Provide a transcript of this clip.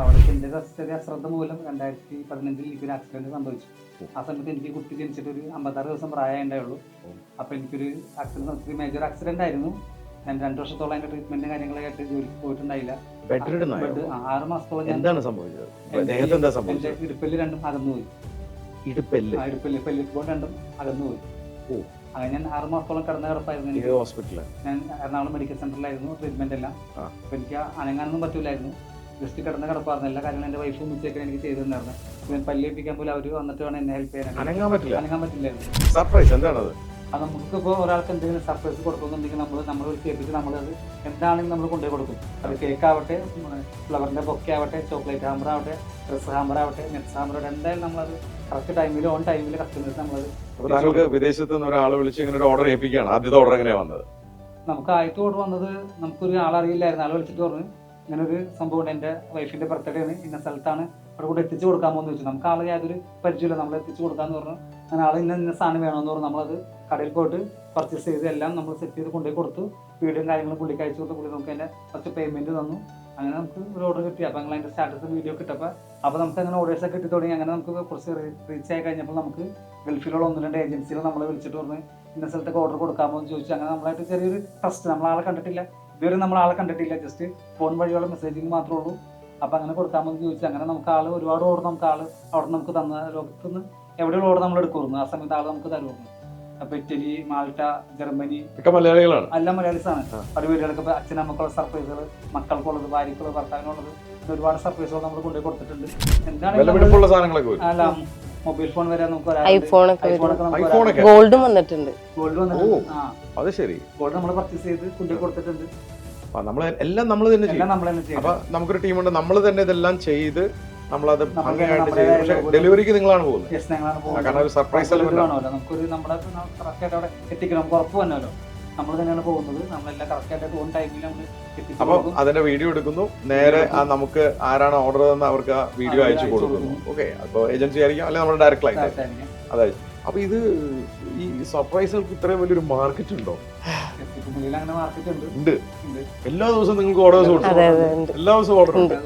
അവിടേക്ക് എൻ്റെ ചെറിയ അശ്രദ്ധ മൂലം 2015 എനിക്കൊരു ആക്സിഡന്റ് സംഭവിച്ചു. ആ സമയത്ത് എനിക്ക് കുട്ടി ജനിച്ചിട്ട് ഒരു 56 ദിവസം പ്രായമേ ഉണ്ടായുള്ളൂ. അപ്പോൾ എനിക്കൊരു ആക്സിഡന്റ്, മേജർ ആക്സിഡന്റ് ആയിരുന്നു. ഞാൻ 2 വർഷത്തോളം അതിന്റെ ട്രീറ്റ്മെന്റും കാര്യങ്ങളൊക്കെ ആയിട്ട് ജോലിക്ക് പോയിട്ടുണ്ടായില്ല. 6 മാസത്തോളം എന്താണ് സംഭവിച്ചത്? എന്റെ ഇടുപ്പല്ല് രണ്ടും അകന്നുപോയി. പെല്ലിക്കോൺ രണ്ടും അകന്നുപോയി. അങ്ങനെ ഞാൻ 6 മാസത്തോളം കിടന്ന കിടപ്പായിരുന്നു. ഹോസ്പിറ്റലിൽ ഞാൻ എറണാകുളം മെഡിക്കൽ സെന്ററിലായിരുന്നു ട്രീറ്റ്മെന്റ് എല്ലാം. അപ്പൊ എനിക്ക് അനങ്ങാനൊന്നും പറ്റൂലായിരുന്നു. ജസ്റ്റ് കിടന്ന കിടപ്പായിരുന്നു. എല്ലാ കാര്യങ്ങളും എൻ്റെ വൈഫും ഉച്ചയൊക്കെ എനിക്ക് ചെയ്തു തന്നായിരുന്നു. പല്ലേപ്പിക്കാൻ പോലും അവർ വന്നിട്ട് വേണം എന്നെ ഹെൽപ്പ് ചെയ്യാൻ. അനങ്ങാൻ പറ്റില്ലായിരുന്നു. സർപ്രൈസ് എന്താണത്? അത് നമുക്കിപ്പോൾ ഒരാൾക്ക് എന്തെങ്കിലും സർപ്രൈസ് കൊടുക്കുന്നുണ്ടെങ്കിൽ നമ്മൾ കേൾപ്പിച്ച് നമ്മളത് എന്താണെങ്കിലും നമ്മൾ കൊണ്ടുപോയി കൊടുക്കും. അത് കേക്ക് ആവട്ടെ, ഫ്ലവറിന്റെ ബൊക്കെ ആവട്ടെ, ചോക്ലേറ്റ് ഹാമ്പർ ആവട്ടെ, ഡ്രസ് ഹാമ്പർ ആവട്ടെ, നെറ്റ്സ് ഹാമ്പർ ആവട്ടെ, എന്തായാലും നമ്മളത് കറക്റ്റ് ടൈമിൽ ഓൺ ടൈമിൽ കസ്റ്റമേഴ്സ് നമ്മളത്. വിദേശത്ത് നിന്ന് ഒരാളെ വിളിച്ച് ഇങ്ങനെ ഒരു ഓർഡർ ഏൽപ്പിക്കുകയാണ്. ആദ്യത്തെ ഓർഡർ എങ്ങനെയാ വന്നത്? നമുക്ക് ആദ്യത്തെ ഓർഡർ വന്നത് നമുക്കൊരു ആളറിയില്ലായിരുന്നു. ആൾ വിളിച്ചിട്ട് പറഞ്ഞു ഇങ്ങനെ ഒരു സംഭവം, എൻ്റെ വൈഫിന്റെ ബർത്ത്ഡേ ആണ്, ഇന്ന സ്ഥലത്താണ്, അവിടെ കൂടെ എത്തിച്ചു കൊടുക്കാമോ എന്ന് ചോദിച്ചു. നമുക്ക് ആൾ യാതൊരു പരിചയമില്ല. നമ്മൾ എത്തിച്ചു കൊടുക്കാന്ന് പറഞ്ഞു. അങ്ങനെ ആൾ ഇന്ന സാധനം വേണമെന്ന് പറഞ്ഞു. നമ്മളത് കടയിൽ പോയിട്ട് പർച്ചേസ് ചെയ്ത് എല്ലാം നമ്മൾ സെറ്റ് ചെയ്ത് കൊണ്ടുപോയി കൊടുത്തു. വീഡിയോയും കാര്യങ്ങളും പുള്ളിക്ക് അയച്ചു കൊടുത്തു. പുള്ളി നമുക്ക് അതിൻ്റെ കുറച്ച് പേയ്മെന്റ് തന്നു. അങ്ങനെ നമുക്ക് ഒരു ഓർഡർ കിട്ടി. അപ്പോൾ ഞങ്ങൾ അതിൻ്റെ സ്റ്റാറ്റസ് വീഡിയോ കിട്ടപ്പോൾ നമുക്ക് അങ്ങനെ ഓർഡേഴ്സൊക്കെ കിട്ടി തുടങ്ങി. അങ്ങനെ നമുക്ക് കുറച്ച് റീച്ച് ആയി കഴിഞ്ഞപ്പോൾ നമുക്ക് ഗൾഫിലുള്ള 1-2 ഏജൻസികൾ നമ്മളെ വിളിച്ചിട്ട് പറഞ്ഞ് ഇന്ന സ്ഥലത്തൊക്കെ ഓർഡർ കൊടുക്കാമോ എന്ന് ചോദിച്ചു. അങ്ങനെ നമ്മളായിട്ട് ചെറിയൊരു ട്രസ്റ്റ്, നമ്മളാളെ കണ്ടിട്ടില്ല, ഇതുവരെ നമ്മളാളെ കണ്ടിട്ടില്ല, ജസ്റ്റ് ഫോൺ വഴിയുള്ള മെസ്സേജിങ് മാത്രമേ ഉള്ളൂ. അപ്പം അങ്ങനെ കൊടുക്കാമോ എന്ന് ചോദിച്ചു. അങ്ങനെ നമുക്ക് ഒരുപാട് ഓർഡർ അവിടെ നമുക്ക് തന്ന ലോകത്തുനിന്ന് എവിടെയുള്ള ഓർഡർ നമ്മൾ എടുക്കുമായിരുന്നു. ആ സമയത്ത് നമുക്ക് തരുമായിരുന്നു. അപ്പൊ ഇറ്റലി, മാൾട്ട, ജർമ്മനി മലയാളികളാണ്, എല്ലാം മലയാളീസാണ്. പല വീടുകൾക്ക് അച്ഛനമ്മക്കുള്ള സർപ്രൈസുകൾ, മക്കൾക്കുള്ളത്, ഭാര്യക്കുള്ളത്, ഭർത്താവിനുള്ളത്, ഒരുപാട് സർപ്രൈസുകൾ നമ്മൾ കൊണ്ടുപോയി കൊടുത്തിട്ടുണ്ട്. എന്താണെങ്കിലും അല്ല, മൊബൈൽ ഫോൺ വരെ നമുക്ക് ഗോൾഡ് വന്നിട്ടുണ്ട്. ഗോൾഡ് നമ്മൾ പർച്ചേസ് ചെയ്ത് കൊണ്ടുപോയി കൊടുത്തിട്ടുണ്ട്. എല്ലാം നമ്മൾ തന്നെ ചെയ്യും. അപ്പൊ നമുക്കൊരു ടീമുണ്ട്, നമ്മൾ തന്നെ ഇതെല്ലാം ചെയ്ത് നമ്മളത് ഭംഗിയായിട്ട് ചെയ്യും. പക്ഷെ ഡെലിവറിക്ക് നിങ്ങളാണ് പോകുന്നത്. കാരണം ഒരു സർപ്രൈസ് നമുക്കൊരു നമ്മുടെ കറക്റ്റായിട്ട് അവിടെ എത്തിക്കണം, ഉറപ്പ് തന്നെയല്ലോ. നമ്മൾ തന്നെയാണ് പോകുന്നത്. നമ്മളെല്ലാം കറക്റ്റായിട്ട് ഓൺ ടൈമിൽ നമ്മൾ എത്തിച്ചു. അപ്പൊ അതിന്റെ വീഡിയോ എടുക്കുന്നു, നേരെ നമുക്ക് ആരാണ് ഓർഡർ തന്ന അവർക്ക് ആ വീഡിയോ അയച്ചു കൊടുക്കുന്നു. ഓക്കെ, അപ്പൊ ഏജൻസി ആയിരിക്കും, അല്ലെങ്കിൽ നമ്മുടെ ഡയറക്റ്റ് ക്ലയന്റ്. അതായത് അപ്പൊ ഇത് ഈ സർപ്രൈസുകൾക്ക് ഇത്രയും വലിയൊരു മാർക്കറ്റ് ഉണ്ടോ? അങ്ങനെ മാർക്കറ്റ് ഉണ്ട്. എല്ലാ ദിവസവും നിങ്ങൾക്ക് ഓർഡേഴ്സ് കൊടുക്കും? എല്ലാ ദിവസവും ഓർഡർ ഉണ്ട്.